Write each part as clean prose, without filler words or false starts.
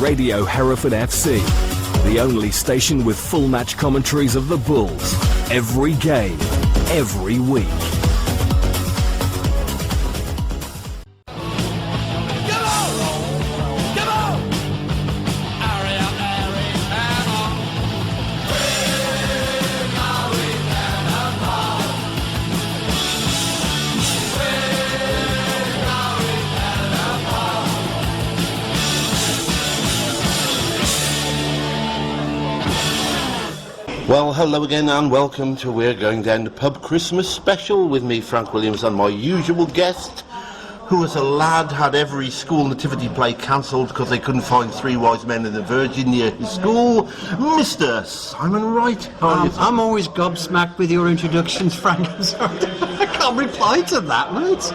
Radio Hereford FC, the only station with full match commentaries of the Bulls. Every game, every week. Well, hello again and welcome to We're Going Down the Pub Christmas Special with me, Frank Williams, and my usual guest, who as a lad had every school nativity play cancelled because they couldn't find three wise men and a virgin near his school, Mr. Simon Wright. I'm always gobsmacked with your introductions, Frank. I'm sorry. I can't reply to that, mate.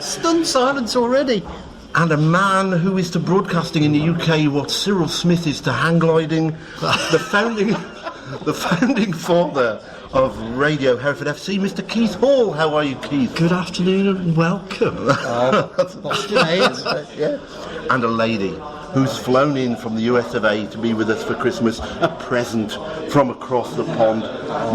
Stunned silence already. And a man who is to broadcasting in the UK what Cyril Smith is to hang gliding, the founding father of Radio Hereford FC, Mr. Keith Hall. How are you, Keith? Good afternoon and welcome. Yeah. And a lady who's flown in from the US of A to be with us for Christmas, a present from across the pond,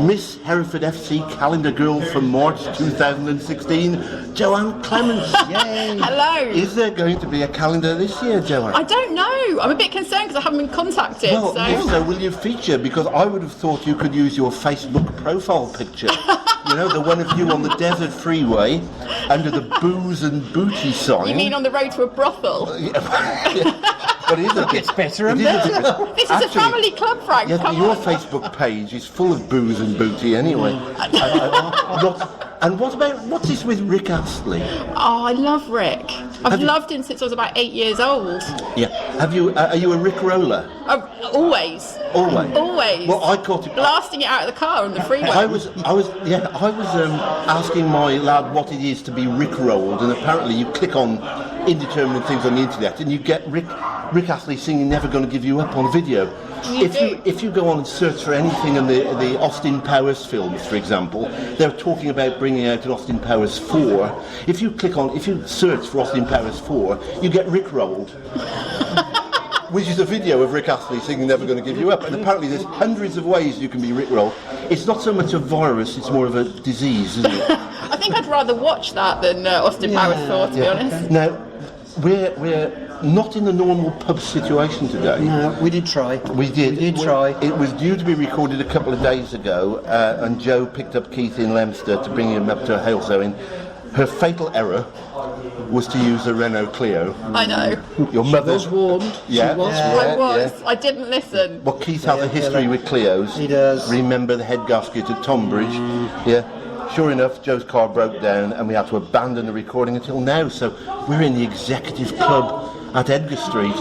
Miss Hereford FC calendar girl from March 2016, Joanne Clements. Yay! Hello! Is there going to be a calendar this year, Joanne? I don't know. I'm a bit concerned because I haven't been contacted. Well, so will you feature? Because I would have thought you could use your Facebook profile picture. You know, the one of you on the desert freeway under the booze and booty sign. You mean on the road to a brothel? But it gets better and better. This is a family club, Frank. Yes, Come your on. Facebook page is full of booze and booty anyway. And what's this with Rick Astley? Oh, I love Rick. I've loved him since I was about 8 years old. Yeah. Are you a Rick roller? Always. Always. Always. Well, I caught it. Blasting it out of the car on the freeway. I was asking my lad what it is to be Rick-rolled, and apparently you click on indeterminate things on the internet and you get Rick Astley singing "Never Gonna Give You Up" on video. If you go on and search for anything in the Austin Powers films, for example, they're talking about bringing out an Austin Powers 4. If you search for Austin Powers 4, you get Rick-rolled. Which is a video of Rick Astley singing "Never Gonna Give You Up," and apparently there's hundreds of ways you can be Rick-rolled. It's not so much a virus, it's more of a disease, isn't it? I think I'd rather watch that than Austin Powers 4, to be honest. Now, we're not in the normal pub situation today. No, we did try. We did try. It was due to be recorded a couple of days ago, and Joe picked up Keith in Leominster to bring him up to Halesowing. Her fatal error was to use a Renault Clio. I know. Your mother was warned. Yeah, She was. I was. I didn't listen. Well, Keith has a history with Clios. He does. Remember the head gasket at Tonbridge? Yeah. Sure enough, Joe's car broke down and we had to abandon the recording until now. So we're in the executive club at Edgar Street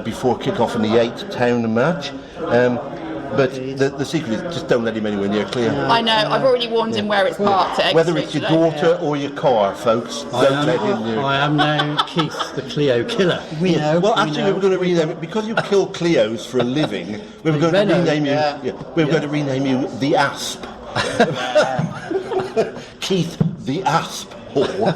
before kick-off in the 8th town match. But the secret is just don't let him anywhere near Clio. I know. I've already warned him where it's parked at Exeter. Whether it's your daughter or your car, folks, don't let him near. I am now Keith, the Clio killer. We know. Well, actually, we were going to rename it because you kill Clios for a living. We were going to rename you. Yeah, we were going to rename you the Asp. Keith the Asp Hall,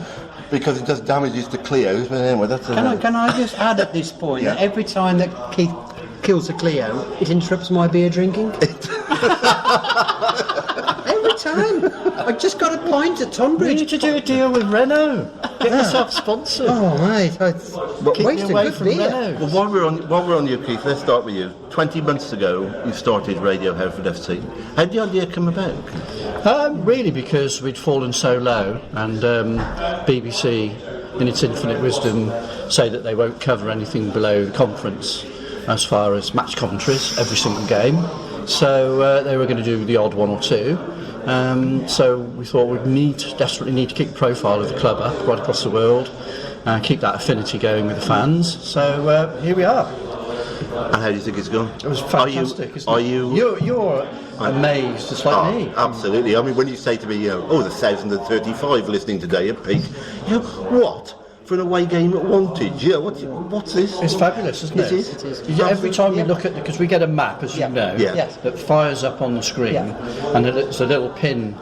because it does damages to Clios. But anyway, that's. Can I just add at this point that every time that Keith kills a Clio, it interrupts my beer drinking? Every time. I just got a pint at Tonbridge. You need to do a deal with Renault. Get yourself sponsored. Oh, mate. Waste a good beer. Well, while we're on you, Keith, let's start with you. 20 months ago, you started Radio Hereford FC. How did the idea come about? Really because we'd fallen so low, and BBC, in its infinite wisdom, say that they won't cover anything below the conference as far as match commentaries every single game. So they were going to do the odd one or two. So we thought we'd desperately need to keep the profile of the club up right across the world and keep that affinity going with the fans. So here we are. And how do you think it's gone? It was fantastic. You're amazed, just like me. Absolutely. I mean, when you say to me, there's 1,035 listening today at peak, what? For an away game at Wantage? Yeah, what's this? It's fabulous, isn't it? It is. Every time we look at because we get a map, as you know, that fires up on the screen, and it's a little pin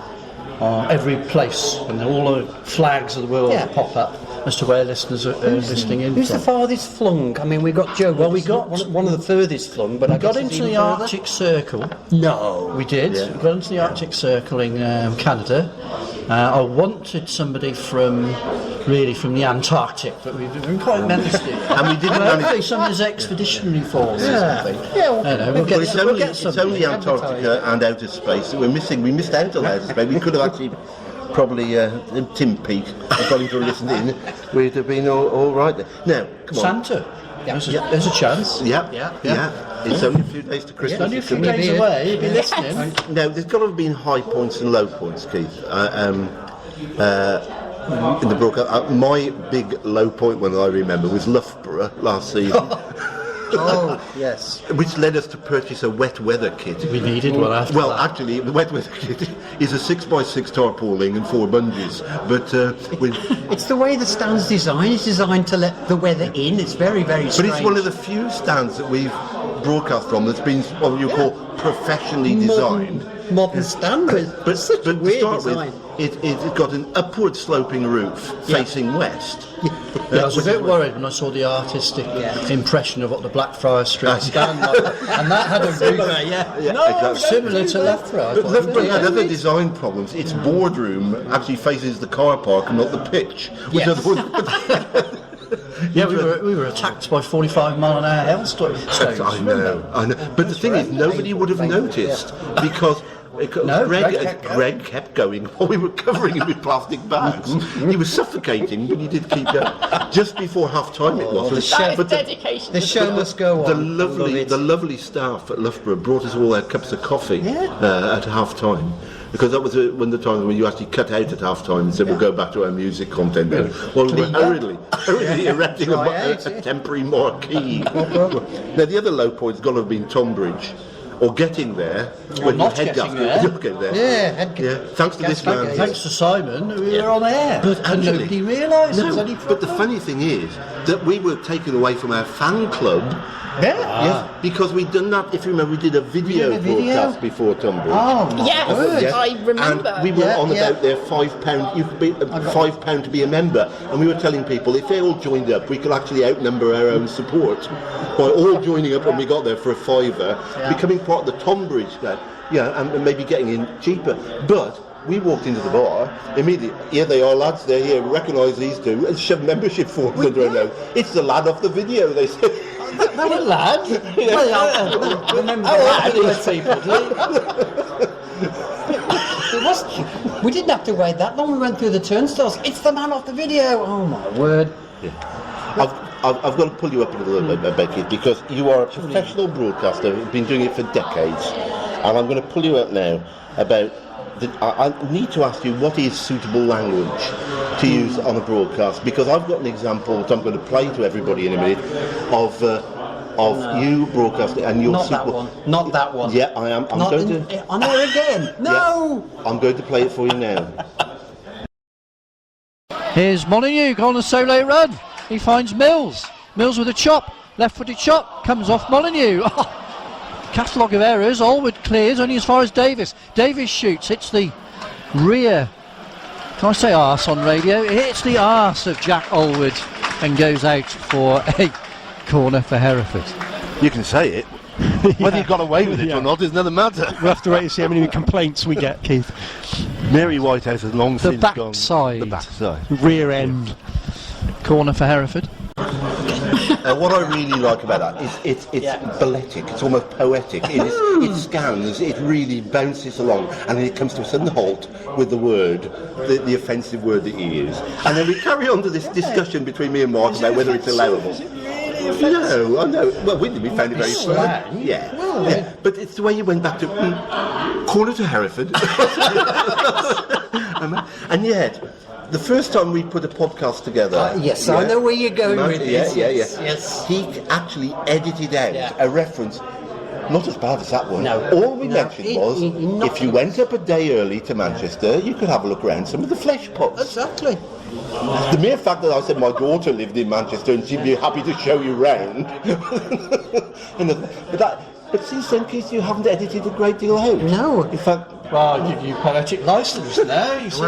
on every place, and all the flags of the world pop up as to where listeners are listening in. Who's the farthest flung? I mean, we got Joe. Well, we got one of the furthest flung, but we I got guess it's into the even further. Arctic Circle. No, We did. Yeah. We got into the Arctic Circle in Canada. I wanted somebody from the Antarctic, but we didn't quite manage it. And we didn't Hopefully manage. somebody's expeditionary force or something. Yeah, I don't know, we'll Well, get it's somebody. only Antarctica and outer space that we're missing. We missed out on outer space. We could have actually probably Tim Peake, according to listening in, we'd have been all right there. Now, come on. Santa. There's a chance. Yeah. It's only a few days to Christmas. Only a few It's days away. You'll be listening. Now, there's got to have been high points and low points, Keith. In the broadcast, my big low point one that I remember was Loughborough last season. Oh, yes. Which led us to purchase a wet weather kit. We needed one after Well, that. actually, the wet weather kit is a 6x6 tarpaulin and 4 bungees. But It's the way the stand's designed. It's designed to let the weather in. It's very, very but strange. it's one of the few stands that we've broadcast from that's been what you call professionally designed. modern standard. But such a to weird start design. with, it's got an upward sloping roof facing west. I was a bit worried when I saw the artistic impression of what the Blackfriars Street stand like, and that had a roof Exactly. similar to Loughborough. But Loughborough had other design problems. Its boardroom actually faces the car park and not the pitch. Which Yeah, we were attacked by 45-mile-an-hour hailstones. I know. But the thing is, nobody would have noticed because Greg kept going while we were covering him with plastic bags. He was suffocating, but he did keep going. Just before half time it was. That is But dedication. The show must go the on. the lovely staff at Loughborough brought us all our cups of coffee at half time. Because that was one of the times when you actually cut out at half time and said we'll go back to our music content then. Well, we were hurriedly erecting a temporary marquee. Now the other low point's got to have been Tonbridge, or getting there when not your head getting gasket. there. Thanks to this man. Thanks to Simon, we were on air, But and actually- nobody realised. No, but the funny thing is that we were taken away from our fan club. Yes, because we'd done that. If you remember, we did a video broadcast before Tonbridge. Oh, my Yes, word. I remember. And we were on about their £5. You could be £5 to be a member, and we were telling people if they all joined up, we could actually outnumber our own support by all joining up when we got there for a £5, becoming part of the Tonbridge club. And maybe getting in cheaper. But we walked into the bar immediately. Here they are, lads. They're here. Recognise these two and shove membership forms under our nose. It's the lad off the video. They said. No, a lad. Remember How that. old are these people? It was, we didn't have to wait that long. We went through the turnstiles. It's the man off the video. Oh my word! I've got to pull you up a little bit, Becky, because you are a professional broadcaster who's been doing it for decades, and I'm going to pull you up now about. I need to ask you what is suitable language to use on a broadcast, because I've got an example that I'm going to play to everybody in a minute of you broadcasting and your Not that one. Not that one. Yeah, I am. I'm Not going to. on air again. No. Yeah, I'm going to play it for you now. Here's Molyneux on a solo run. He finds Mills. Mills with a chop. Left-footed chop. Comes off Molyneux. Catalogue of errors. Allward clears only as far as Davis. Davis shoots. Hits the rear. Can I say arse on radio? It hits the arse of Jack Allward and goes out for a corner for Hereford. You can say it. Whether you got away with it or not is another matter. We'll have to wait and see how many complaints we get, Keith. Mary Whitehouse has long The since back gone. side. The backside. Rear end. Corner for Hereford. What I really like about that is it's balletic, it's almost poetic. It scans, it really bounces along, and then it comes to a sudden halt with the word, the offensive word that you use. And then we carry on to this discussion between me and Mark about whether it's allowable. No, I know. Well, we found it very fun. Yeah. But it's the way you went back to corner to Hereford. And yet, the first time we put a podcast together... Yes, I know where you're going with this. Yes. He actually edited out a reference, not as bad as that one. No. All we mentioned was, if you went up a day early to Manchester, you could have a look around some of the flesh pots. Exactly. The mere fact that I said my daughter lived in Manchester and she'd be happy to show you round. But since then, Keith, you haven't edited a great deal out. No. In fact, Well, I give you poetic license now. You see,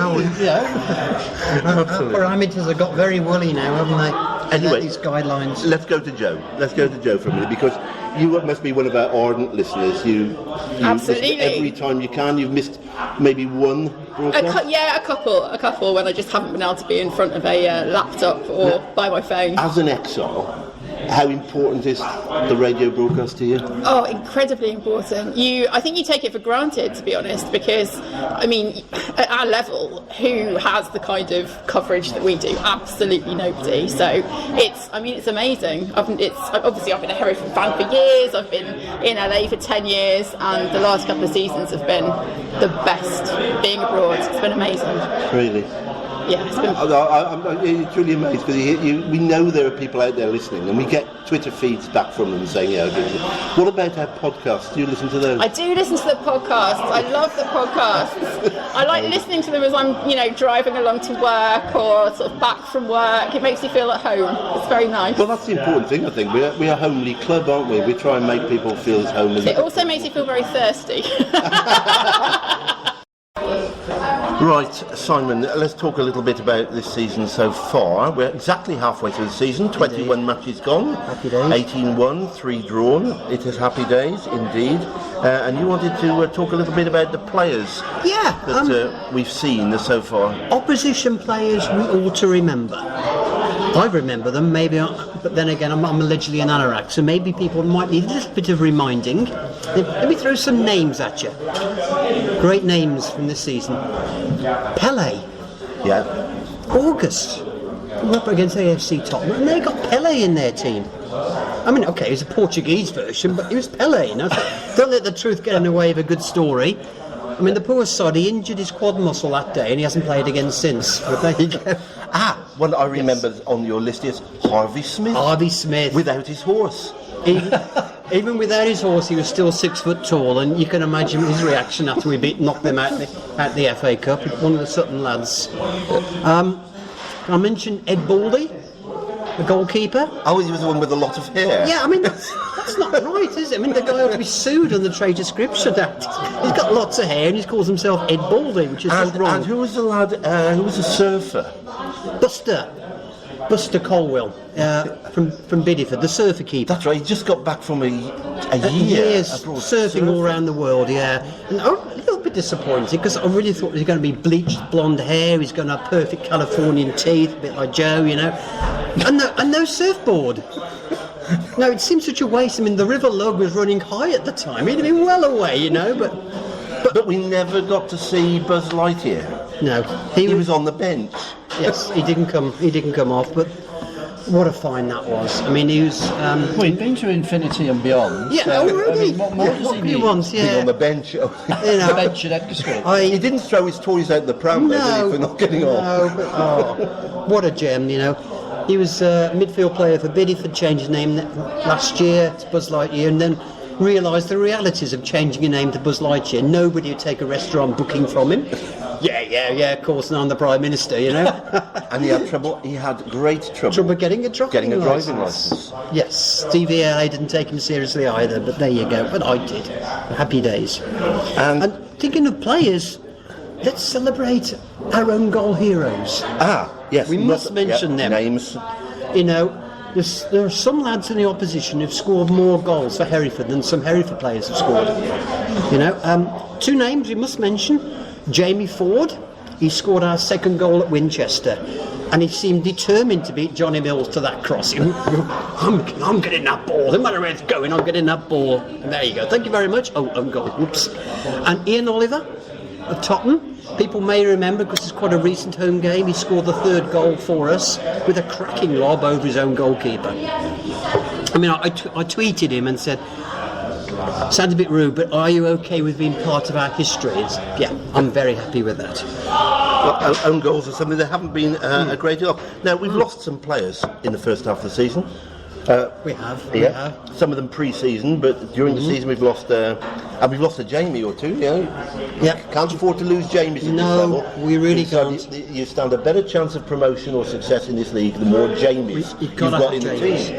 Parameters have got very woolly now, haven't they? Anyway, these guidelines. Let's go to Joe. Let's go to Joe for a minute, because you must be one of our ardent listeners. You Absolutely. listen every time you can. You've missed maybe one broadcast. A couple when I just haven't been able to be in front of a laptop or by my phone. As an exile, how important is the radio broadcast to you? Oh, incredibly important. I think you take it for granted, to be honest, because, I mean, at our level, who has the kind of coverage that we do? Absolutely nobody. So it's amazing. I've been a Hereford fan for years. I've been in LA for 10 years, and the last couple of seasons have been the best being abroad. It's been amazing. Really? Yeah, it's been... I'm truly amazed, because we know there are people out there listening, and we get Twitter feeds back from them saying, what about our podcasts? Do you listen to those? I do listen to the podcasts. I love the podcasts. I like listening to them as I'm, driving along to work or sort of back from work. It makes me feel at home. It's very nice. Well, that's the important thing, I think. We're a homely club, aren't we? We try and make people feel as home as... It also makes you feel very thirsty. Right, Simon, let's talk a little bit about this season so far. We're exactly halfway through the season, 21 matches gone, Happy days. 18 won, 3 drawn. It is happy days, indeed. And you wanted to talk a little bit about the players that we've seen so far. Opposition players we ought to remember. I remember them, maybe, but then again, I'm allegedly an anorak, so maybe people might need a little bit of reminding. Let me throw some names at you. Great names from this season. Pele. Yeah. August. We're up against AFC Tottenham, and they got Pele in their team. I mean, okay, it was a Portuguese version, but it was Pele, So don't let the truth get in the way of a good story. I mean, the poor sod, he injured his quad muscle that day, and he hasn't played again since. But there you go. Well, I remember on your list is Harvey Smith. Harvey Smith. Without his horse. Even without his horse, he was still 6 foot tall, and you can imagine his reaction after we knocked them out at the FA Cup. One of the Sutton lads. I mentioned Ed Baldy, the goalkeeper. Oh, he was the one with a lot of hair. Yeah, I mean, that's not right, is it? I mean, the guy ought to be sued on the Trade Description Act. He's got lots of hair, and he calls himself Ed Baldy, which is just wrong. And who was the lad, who was a surfer? Buster Colwell from Bideford, the surfer keeper. That's right, he just got back from a year. Years abroad surfing all around the world, yeah. And I'm a little bit disappointed, because I really thought he was going to be bleached blonde hair, he's going to have perfect Californian teeth, a bit like Joe, and no surfboard. No, it seemed such a waste. I mean, the River Lug was running high at the time. He'd have been well away, But we never got to see Buzz Lightyear. No, he was on the bench. Yes, he didn't come off. But what a find that was. I mean, he was. Well, he'd been to infinity and beyond. Yeah, so, already. I mean, what more does he need? Wants, Being on the bench. The bench at Edgar Street. He didn't throw his toys out the pram, though, did he, for not getting on? No, but what a gem, He was a midfield player for Bideford, changed his name last year to Buzz Lightyear, and then realised the realities of changing your name to Buzz Lightyear. Nobody would take a restaurant booking from him. Yeah, of course, and I'm the Prime Minister, And he had trouble, great trouble. Trouble getting a driving licence. Yes, Stevie LA didn't take him seriously either, but there you go. But I did. Happy days. And thinking of players, let's celebrate our own goal heroes. Yes. We must mention them. Names. There are some lads in the opposition who've scored more goals for Hereford than some Hereford players have scored. 2 names we must mention. Jamie Ford, he scored our second goal at Winchester, and he seemed determined to beat Johnny Mills to that cross. I'm getting that ball, no matter where it's going, I'm getting that ball. And there you go, thank you very much. Own goal, whoops. And Ian Oliver of Tottenham, people may remember, because it's quite a recent home game, he scored the 3rd goal for us with a cracking lob over his own goalkeeper. I mean, I tweeted him and said, sounds a bit rude, but are you okay with being part of our history? Yeah, I'm very happy with that. Well, own goals are something that haven't been a great deal of. Now, we've lost some players in the first half of the season. We have. Some of them pre-season, but during the season we've lost and we've lost a Jamie or two. Can't afford to lose Jamies at this level. We really can't. You stand a better chance of promotion or success in this league the more Jamies you've got in the team.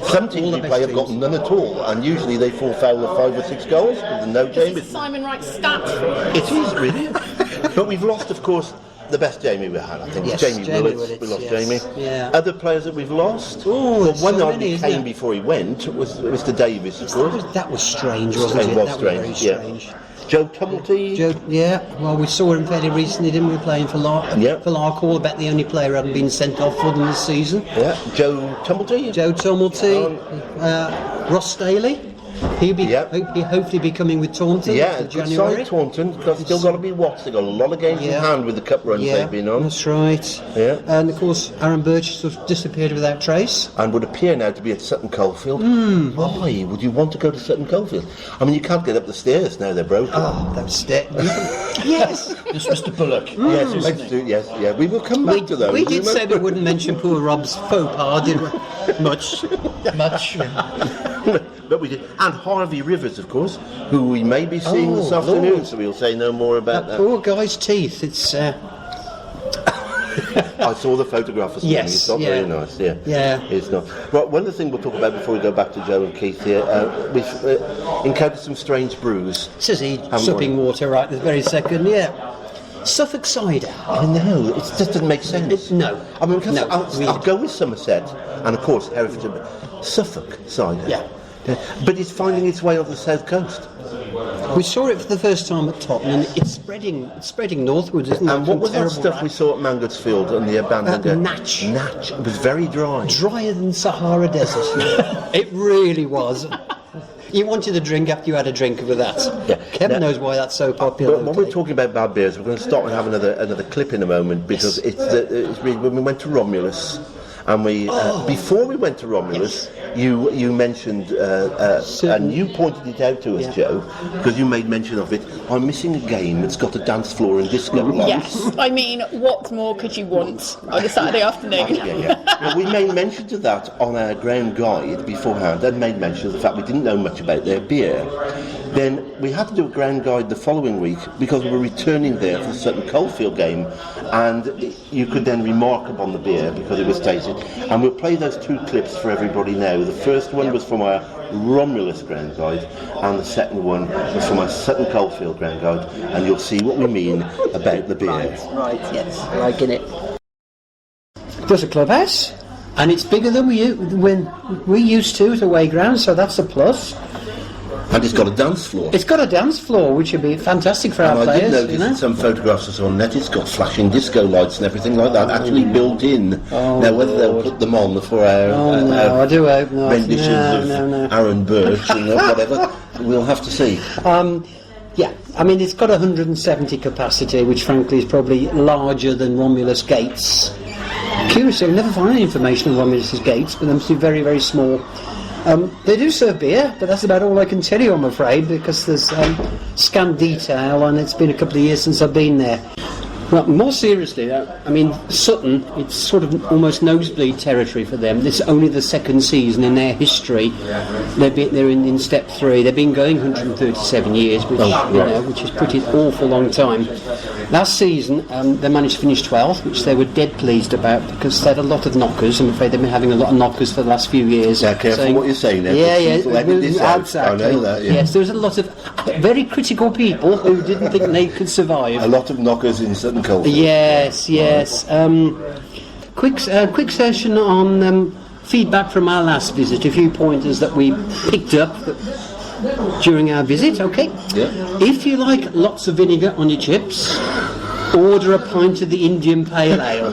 Some teams we play have got none at all, and usually they fall foul of 5 or 6 goals with no game. It's Simon Wright's stat for it. It is really. But we've lost, of course, the best Jamie we had, I think. Yes, Jamie Jamie Willits. We lost yes. Jamie. Yeah. Other players that we've lost. Oh, well, there's one so hardly many, isn't came there? before he went was Mr. Davis, of course. That was strange, wasn't it? It was That strange, was very yeah. strange. Joe Tumblety. Well, we saw him fairly recently, didn't we? Playing for Larkhall, about the only player who hadn't been sent off for them this season. Yeah, Joe Tumblety. Joe Tumblety, Ross Staley. He'll hopefully be coming with Taunton Yeah, for good January. side Taunton. They've still got to be watched. They've got a lot of games in hand with the cup runs they've been on. That's right. Yeah. And of course, Aaron Birch sort of disappeared without trace. And would appear now to be at Sutton Coldfield. Why would you want to go to Sutton Coldfield? I mean, you can't get up the stairs now; they're broken. Oh, those stairs. Yes. It's Mr. Bullock. Yes, yeah. We will come back to those. We did say we wouldn't mention poor Rob's faux pas, didn't we? Much. But we did. And Harvey Rivers, of course, who we may be seeing this afternoon, Lord. so we'll say no more about that. Poor guy's teeth. It's. I saw the photograph this morning. Yes, It's not very nice. Yeah. It's not. Right, one of the things we'll talk about before we go back to Joe and Keith here, we've encountered some strange brews. Says he, supping water right this very second. Yeah. Suffolk cider. I know, it just doesn't make sense. No. I mean, because No, I'll go with Somerset, and of course Herefordshire, Suffolk cider. Yeah. But it's finding its way off the south coast. We saw it for the first time at Tottenham, and it's spreading northwards, isn't it? And what was that Terrible stuff we saw at Mangotsfield on the abandoned? Natch. Natch. It was very dry. Drier than Sahara Desert. It really was. You wanted a drink after you had a drink of that. Yeah. Heaven knows why that's so popular. But when we're talking about bad beers, we're going to stop and have another clip in a moment, because it's really, when we went to Romulus, and we before we went to Romulus, you mentioned and you pointed it out to us, Joe, because you made mention of it. I'm missing a game that's got a dance floor and disco lights. Yes, I mean, what more could you want on a Saturday afternoon? Well, we made mention to that on our ground guide beforehand, and made mention of the fact we didn't know much about their beer. Then we had to do a ground guide the following week because we were returning there for the Sutton Coldfield game, and you could then remark upon the beer because it was tasted. And we'll play those 2 clips for everybody now. The first one was from our Romulus ground guide, and the second one was from our Sutton Coldfield ground guide, and you'll see what we mean about the beer. Right, yes, liking it. There's a clubhouse, and it's bigger than we used to at away ground, so that's a plus. And it's got a dance floor. It's got a dance floor, which would be fantastic for our I players. did notice in some photographs I saw on net, it's got flashing disco lights and everything like that actually built in. Now, whether they'll put them on for our I do hope not. renditions of Aaron Birch and whatever, we'll have to see. Yeah, I mean, it's got 170 capacity, which frankly is probably larger than Romulus Gates. Curiously, I've never found any information on Romulus's Gates, but they must be very, very small. They do serve beer, but that's about all I can tell you, I'm afraid, because there's scant detail, and it's been a couple of years since I've been there. Well, more seriously, I mean, Sutton, it's sort of almost nosebleed territory for them. This is only the second season in their history. They're in step 3. They've been going 137 years, which is pretty awful long time. Last season, they managed to finish 12th, which they were dead pleased about, because they had a lot of knockers. I'm afraid they've been having a lot of knockers for the last few years. Yeah, careful what you're saying there. Exactly. I know that, yeah. Yes, there was a lot of very critical people who didn't think they could survive. A lot of knockers in Sutton Coldfield. Yes. Quick session on feedback from our last visit. A few pointers that we picked up during our visit. Okay. Yeah. If you like lots of vinegar on your chips, order a pint of the Indian Pale Ale.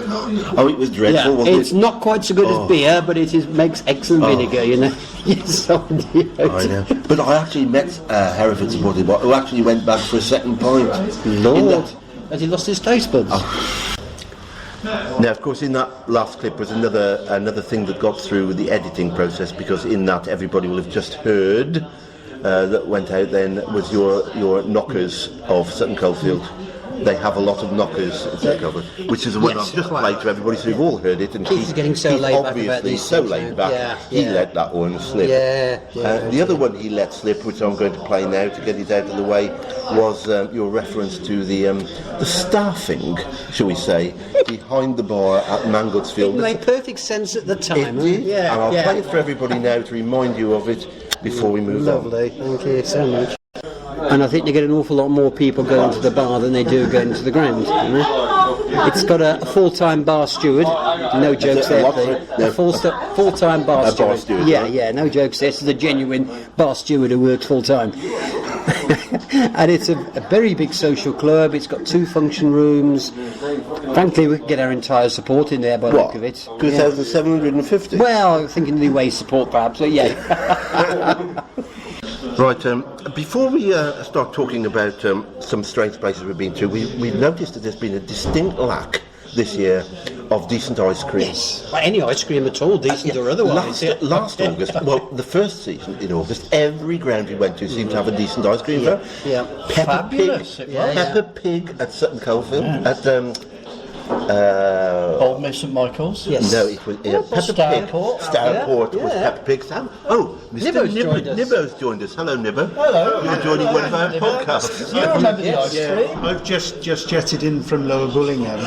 Oh, it was dreadful, wasn't it's not quite so good as beer, but it makes excellent vinegar, you know. Yes, I know. But I actually met Hereford supporter who actually went back for a second pint. Lord, has he lost his taste buds? Now, of course, in that last clip was another thing that got through with the editing process, because in that everybody will have just heard that went out then was your knockers of Sutton Coldfield. they have a lot of knockers, which is the one I've just played to everybody, so you've all heard it. And Keith is getting so laid back about obviously these so things laid now. back. He let that one slip. The other one he let slip, which I'm going to play now to get it out of the way, was your reference to the staffing, shall we say, behind the bar at Mangotsfield. It made perfect sense at the time. It did, Yeah, and I'll play it for everybody now to remind you of it before we move on. Lovely, thank you so much. And I think they get an awful lot more people going to the bar than they do going to the ground. You know? It's got a full-time bar steward. No jokes there, Pete. A full-time bar steward. Yeah, no jokes there. This is a genuine bar steward who works full-time. And it's a very big social club. It's got 2 function rooms. Frankly, we can get our entire support in there by the look of it. 2,750? Well, thinking the away support perhaps, but yeah. Right, before we start talking about some strange places we've been to, we've noticed that there's been a distinct lack this year of decent ice cream. Yes, well, any ice cream at all, decent or otherwise. Last August, well, the first season in August, every ground we went to seemed to have a decent ice cream there. Yeah. Pepper Pig at Sutton Coldfield, at Old Miss St Michael's. Yes. no, it was Stourport was Pepper Pig. Oh, Mr. Nibbo's joined us. Hello, Nibbo. Hello. You're joining one of our podcasts. You remember the ice cream? I've just jetted in from Lower Bullingham.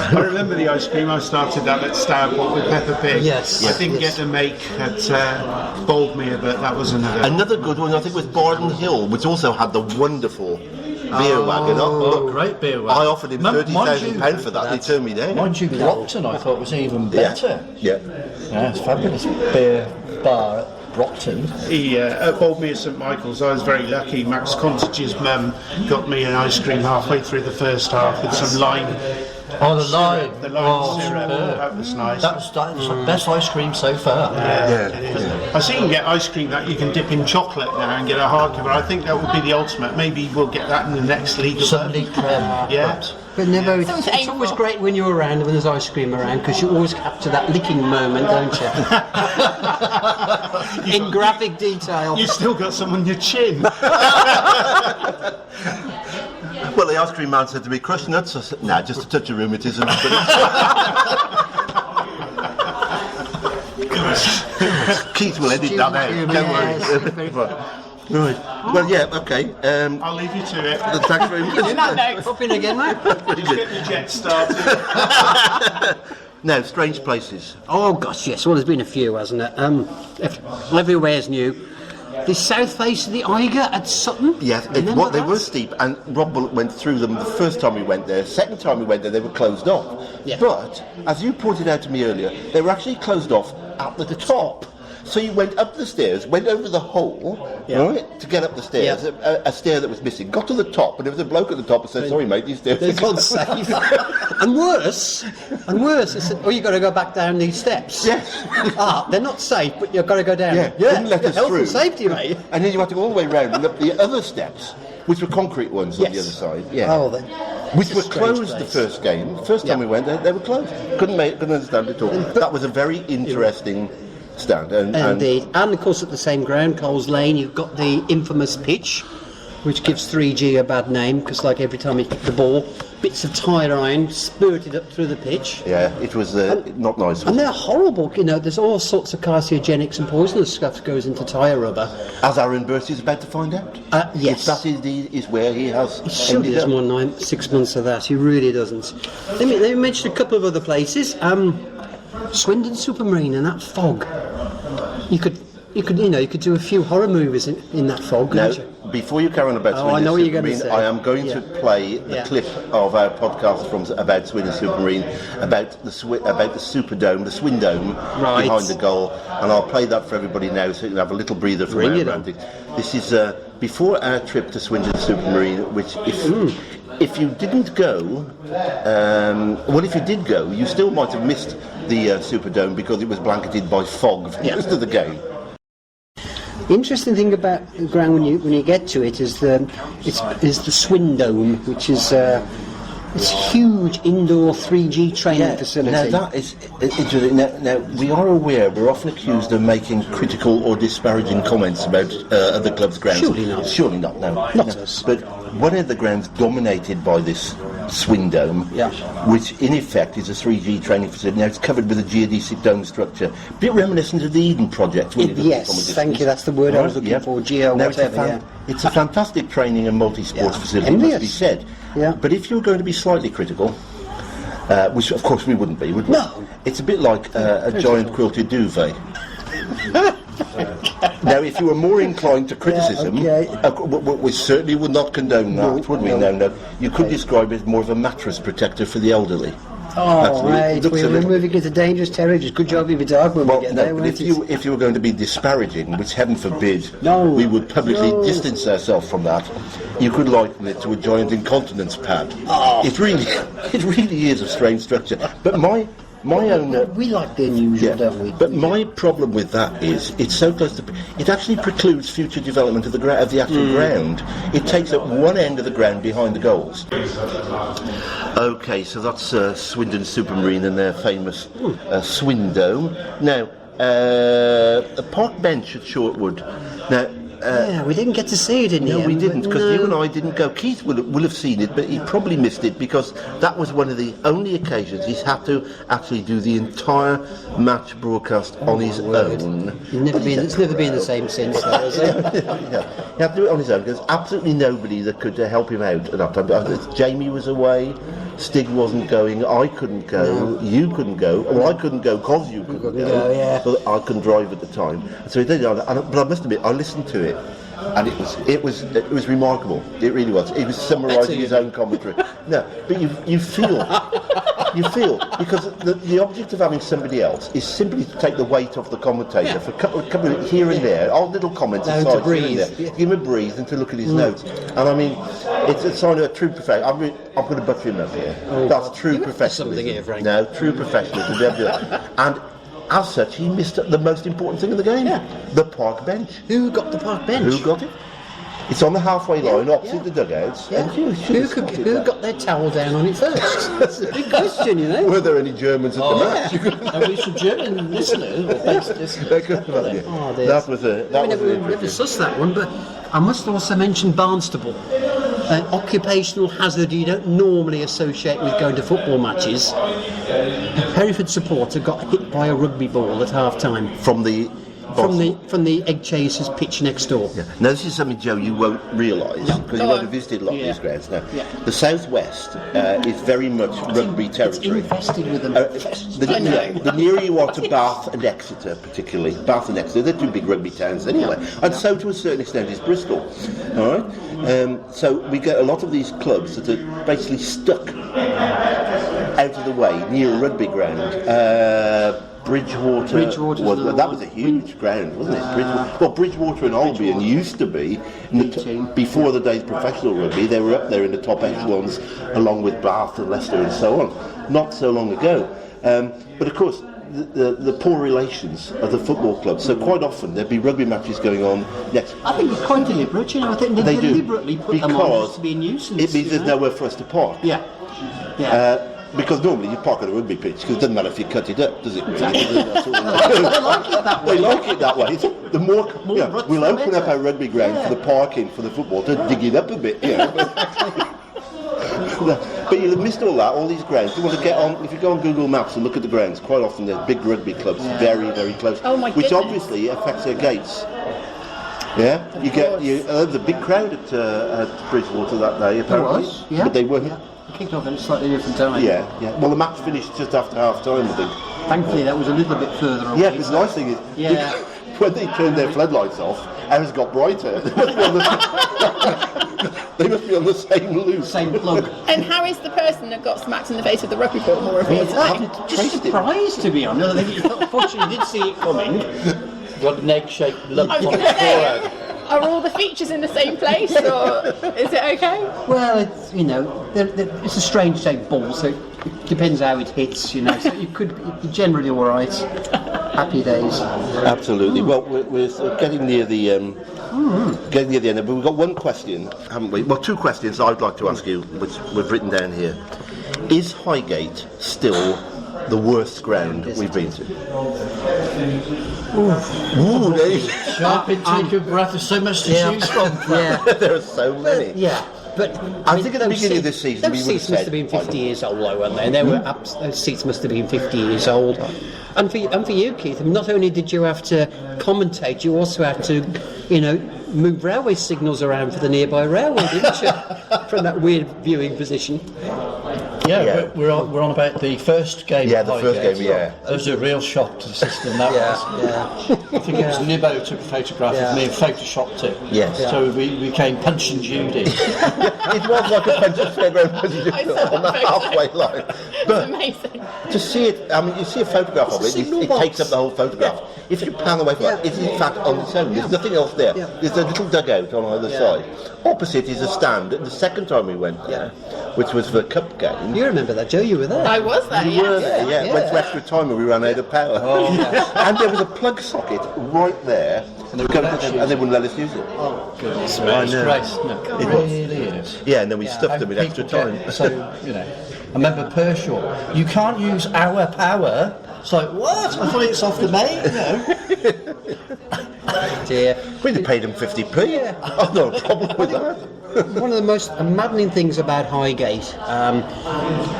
I remember the ice cream. I started that at Stourport with Pepper Pig. Yes. I didn't get to make at Boldmere, but that was Another good one, I think, was Borden Hill, which also had the wonderful beer wagon. Great beer wagon. I offered him £30,000 for that. He turned me down. Mind you, Brockton I thought was even better. Yeah. Yeah, it's fabulous beer bar at Brockton. At Boldmere St Michael's, I was very lucky. Max Contage's mum got me an ice cream halfway through the first half with some lime. Oh, the lime. The lime syrup. Superb. That was nice. That's the best ice cream so far. Yeah, it is. I see you can get ice cream that you can dip in chocolate now and get a hardcover. I think that would be the ultimate. Maybe we'll get that in the next league. Some league creme. Yeah. But never, it's Something always for- great when you're around and when there's ice cream around because you always capture that licking moment, don't you? In graphic detail. You still got some on your chin. Well, the ice cream man said to me, crushed nuts. I said, nah, just a touch of rheumatism. Keith will edit that out, don't worry. Right. Well, yeah, okay. I'll leave you to it. Thanks very much. Pop in again, mate. Very Get good. the jet started. Now, strange places. Oh gosh, yes. Well, there's been a few, hasn't it? Everywhere's new. The south face of the Eiger at Sutton. Yes, Remember they that? were steep, and Rob Bullock went through them the first time we went there. Second time we went there, they were closed off. Yeah. But, as you pointed out to me earlier, they were actually closed off at the top. So you went up the stairs, went over the hole, right, to get up the stairs, a stair that was missing. Got to the top, and there was a bloke at the top who said, sorry mate, these stairs They're are not safe. and worse, they said, oh, you've got to go back down these steps. Yes. They're not safe, but you've got to go down. Yeah, didn't let us health through. and safety, mate. And then you had to go all the way round and up the other steps, which were concrete ones on the other side. Yeah. Oh, which were closed the first game. First time we went there, they were closed. Couldn't understand it at all. That was a very interesting stand. Indeed. And of course, at the same ground, Coles Lane, you've got the infamous pitch, which gives 3G a bad name because, like, every time you kick the ball, bits of tire iron spurted up through the pitch. Yeah, it was not nice. And they're horrible, you know, there's all sorts of carcinogenics and poisonous stuff that goes into tyre rubber. As Aaron Burst is about to find out. Yes. If that is where he has He surely ended doesn't up. want 9-6 months of that, he really doesn't. Let me mention a couple of other places. Swindon Supermarine and that fog. You could do a few horror movies in that fog, Now, couldn't you? before you carry on about Swindon I know what you're gonna Supermarine, say. I am going to play the clip of our podcast about Swindon Supermarine, about the Superdome, the Swindome behind the goal, and I'll play that for everybody now so you can have a little breather from our ranting. This is before our trip to Swindon Supermarine, which if you didn't go, if you did go, you still might have missed the Superdome because it was blanketed by fog for most of the game. The interesting thing about the ground when you get to it is the Swindome, which is this huge indoor 3G training facility. Now that is interesting. Now we are aware we're often accused of making critical or disparaging comments about other clubs' grounds. Surely not. No, Not us. But one of the grounds dominated by this Swindome, which in effect is a 3G training facility. Now it's covered with a geodesic dome structure, a bit reminiscent of the Eden project. Yes, thank you. That's the word I was looking for. Geo, now, whatever. It's a fantastic training and multi-sports facility, must be said. Yeah. But if you're going to be slightly critical, which of course we wouldn't be, would we? No. It's a bit like a giant quilted duvet. Now, if you were more inclined to criticism, we certainly would not condone that, would we? No. You could describe it as more of a mattress protector for the elderly. Oh, right. We're moving into dangerous territory. Good job if it's dark when we get there. But if you were going to be disparaging, which heaven forbid, we would publicly distance ourselves from that. You could liken it to a giant incontinence pad. Oh. It really is a strange structure. But my own... we like the unusual, don't we? But my problem with that is it's so close to... It actually precludes future development of the actual ground. It takes up one end of the ground behind the goals. Okay, so that's Swindon Supermarine and their famous Swindome. Now, a park bench at Shortwood. Now... we didn't get to see it in the end. No, we didn't, because you and I didn't go. Keith will have seen it, but he probably missed it because that was one of the only occasions he's had to actually do the entire match broadcast on his own. It's never been the same since, though, has it? He had to do it on his own. There's absolutely nobody that could help him out at that time. Jamie was away, Stig wasn't going, I couldn't go, you couldn't go, well, I couldn't go because you couldn't go, so I couldn't drive at the time. So he did it, but I must admit, I listened to it. And it was remarkable. It really was. He was summarising his own commentary. No, but you feel because the object of having somebody else is simply to take the weight off the commentator for a couple of here and there, odd little comments aside, here and there, give him a breathe and to look at his notes. And I mean, it's a sign of a true professional. I'm going to butcher him up here. That's true professionalism. Here, Frank. No, true professionalism. To be able to do that. And as such, he missed the most important thing in the game, the park bench. Who got the park bench? Who got it? It's on the halfway line, opposite the dugouts. Yeah. And who got their towel down on it first? That's a big question, you know. Were there any Germans at the match? Are we some German listeners? That was never sussed that one, but I must also mention Barnstable. An occupational hazard you don't normally associate with going to football matches. A Hereford supporter got hit by a rugby ball at half-time. From the Egg Chasers pitch next door. Yeah. Now this is something, Joe, you won't realise because you won't have visited a lot of these grounds. Now, the southwest is very much rugby territory. It's infested with them. The nearer you are to Bath and Exeter, particularly Bath and Exeter, they're two big rugby towns anyway, and so to a certain extent is Bristol. All right, so we get a lot of these clubs that are basically stuck out of the way near a rugby ground. Bridgewater that was a huge ground, wasn't it? Bridgewater and Albion used to be before the days of professional rugby. They were up there in the top echelons, along with Bath and Leicester and so on. Not so long ago, but of course the poor relations of the football clubs. So quite often there'd be rugby matches going on next. I think it's quite deliberate. You know, I think they deliberately put them on to be a nuisance. It means there's nowhere for us to park. Because normally you park on a rugby pitch because it doesn't matter if you cut it up, does it? They like it that way. They like it that way. The more we'll open up our rugby ground for the parking for the football to dig it up a bit. But you'll have missed all these grounds. You want to get on, if you go on Google Maps and look at the grounds, quite often there's big rugby clubs very, very close, which obviously affects their gates. Yeah, there was a big crowd at Bridgewater that day apparently, but they weren't. Kicked off at a slightly different time. Yeah. Well, the match finished just after half time, I think. Thankfully, that was a little bit further away. Yeah, but the nice thing is, when they turned their floodlights off, ours got brighter. They must be on the same loop. Same plug. And how is the person that got smacked in the face with the rugby ball more importantly? Just surprised, to be honest. Unfortunately, did see it coming. Got an egg-shaped lump on his forehead. Are all the features in the same place, or is it okay? Well, it's, it's a strange shaped ball, so it depends how it hits, So you could be generally all right. Happy days. Absolutely. Well, we're getting near the Getting near the end, but we've got one question, haven't we? Well, two questions I'd like to ask you, which we've written down here. Is Highgate still the worst ground we've been to? Ooh, there you go. Sharp intake of breath. There's so much to choose from. Yeah. There are so many. Yeah. But I think at the beginning of this season, those we would seats have must said, have been 50 years old, though, weren't they? They were those seats must have been 50 years old. And for you, Keith, not only did you have to commentate, you also had to, move railway signals around for the nearby railway, didn't you? From that weird viewing position. Yeah. We're on about the first game. Yeah, the first game, yeah. That was a real shock to the system. That was. I think it was Meadow took a photograph of me and photoshopped it. Yes. So we became Punch and Judy. It was like a French fairground on the halfway line. But amazing. to see it, I mean, you see a photograph of it, it takes up the whole photograph. If you pan away from it, it's in fact on its own. There's nothing else there. There's a little dugout on either side. Opposite is a stand. The second time we went there, which was for the cup game. You remember that, Joe? You were there. I was there, We were there, went to extra time and we ran out of power. And there was a plug socket right there, and they wouldn't let us use it. Oh, goodness me. It's Christ. No, it really is. Yeah, and then we stuffed them with extra time. I remember Pershaw, you can't use our power. It's like, what? I thought it's off the main, Dear. We'd have paid them 50p. I've no problem with that. One of the most maddening things about Highgate,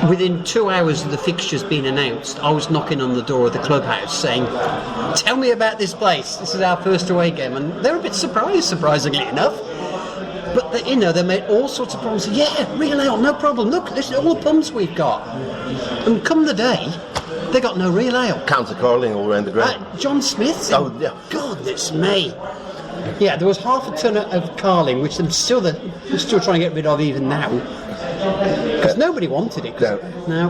within 2 hours of the fixtures being announced, I was knocking on the door of the clubhouse saying, tell me about this place, this is our first away game, and they were a bit surprised, surprisingly enough. But they made all sorts of promises. Yeah, real ale, no problem. Look, this is all the pumps we've got. And come the day, they got no real ale. Counter Carling all around the ground. John Smith's. Oh, yeah. Goodness me. Yeah, there was half a ton of Carling, which they're still trying to get rid of even now. Because nobody wanted it. No.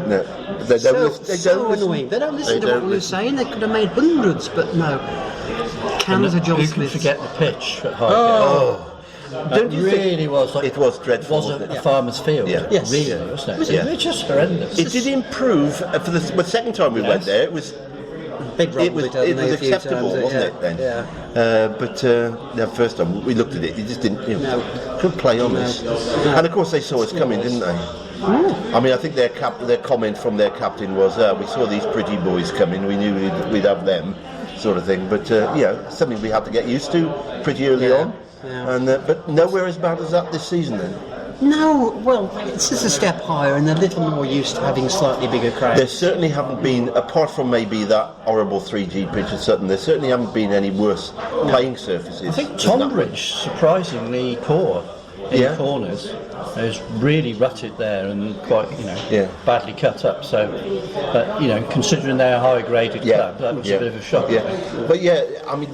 They so annoying. They don't listen to what we were saying. They could have made hundreds, but no. Cans of John Smith's. Who can forget the pitch at Highgate? Don't you really think was like it was dreadful? Wasn't a farmer's field? Yeah. Yes. Really, wasn't it? Yeah. It was just horrendous. It did improve for the second time we went there. It was acceptable, wasn't it? Then, but the first time we looked at it, you just didn't. Couldn't play on this. And of course they saw us coming, didn't they? I mean, I think their comment from their captain was, "We saw these pretty boys coming. We knew we'd have them," sort of thing. But something we had to get used to pretty early on. And but nowhere as bad as that this season then. No, well, it's just a step higher and they're a little more used to having slightly bigger crowds. There certainly haven't been, apart from maybe that horrible 3G pitch at Sutton, there certainly haven't been any worse playing surfaces. I think Tonbridge, surprisingly poor in corners. It was really rutted there and quite, badly cut up. So, but considering they're a high-graded club, that was a bit of a shock. But I mean,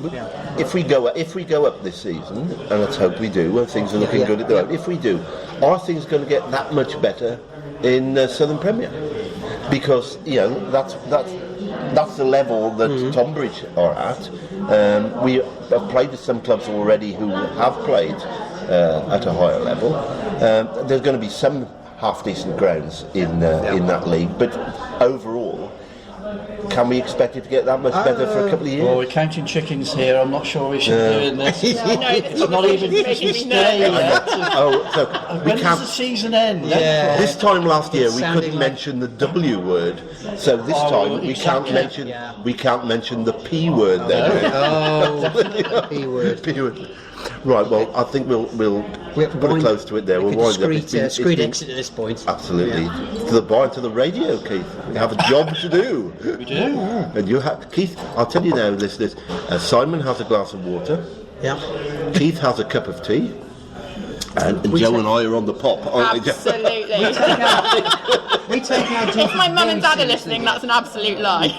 if we go up this season, and let's hope we do, and things are looking good at the moment. If we do, are things going to get that much better in Southern Premier? Because that's the level that Tonbridge are at. We have played with some clubs already who have played at a higher level. There's going to be some half-decent grounds in that league, but overall, can we expect it to get that much better for a couple of years? Well, we're counting chickens here. I'm not sure we should be doing this. It's not even Christmas Day yet. When does the season end? This time last year we couldn't mention the W word, so this time we can't mention the P word then. P word. Right, well, I think we'll put a close to it there. We'll wind up. Discreet exit at this point. Absolutely. To the radio, Keith. We have a job to do. We do. And you have, Keith, I'll tell you now, listeners, Simon has a glass of water. Yeah. Keith has a cup of tea. And Joe and I are on the pop, aren't Absolutely. We take our duties If my mum and dad are very listening, seriously. that's an absolute lie.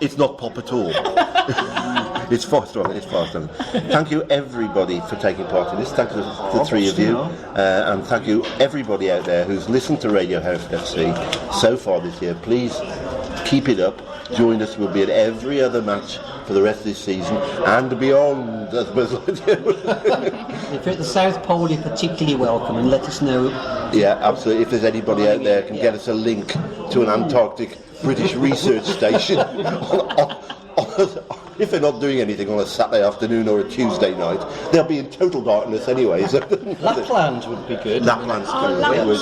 It's not pop at all. It's fast running. Thank you everybody for taking part in this. Thank you to the three of you, and thank you everybody out there who's listened to Radio Hereford FC so far this year. Please keep it up. Join us. We'll be at every other match for the rest of this season and beyond. As well. If you're at the South Pole, you're particularly welcome, and let us know. Yeah, absolutely. If there's anybody out there can get us a link to an Antarctic British research station if they're not doing anything on a Saturday afternoon or a Tuesday night, they'll be in total darkness anyway. So Lapland would be good. Lapland's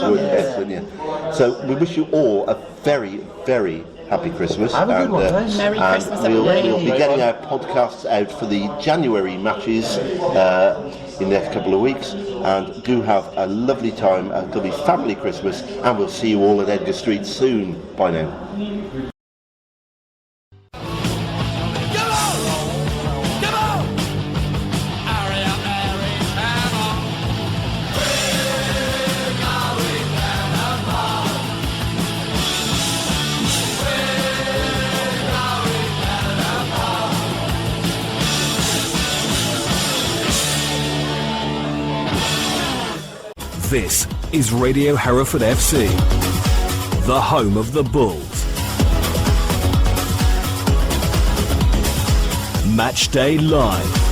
would excellent, yeah. So we wish you all a very, very happy Christmas. Have a good one, guys. Merry Christmas, everybody. We'll be getting our podcasts out for the January matches in the next couple of weeks, and do have a lovely time. It'll be family Christmas, and we'll see you all at Edgar Street soon. Bye now. This is Radio Hereford FC, the home of the Bulls. Match Day Live.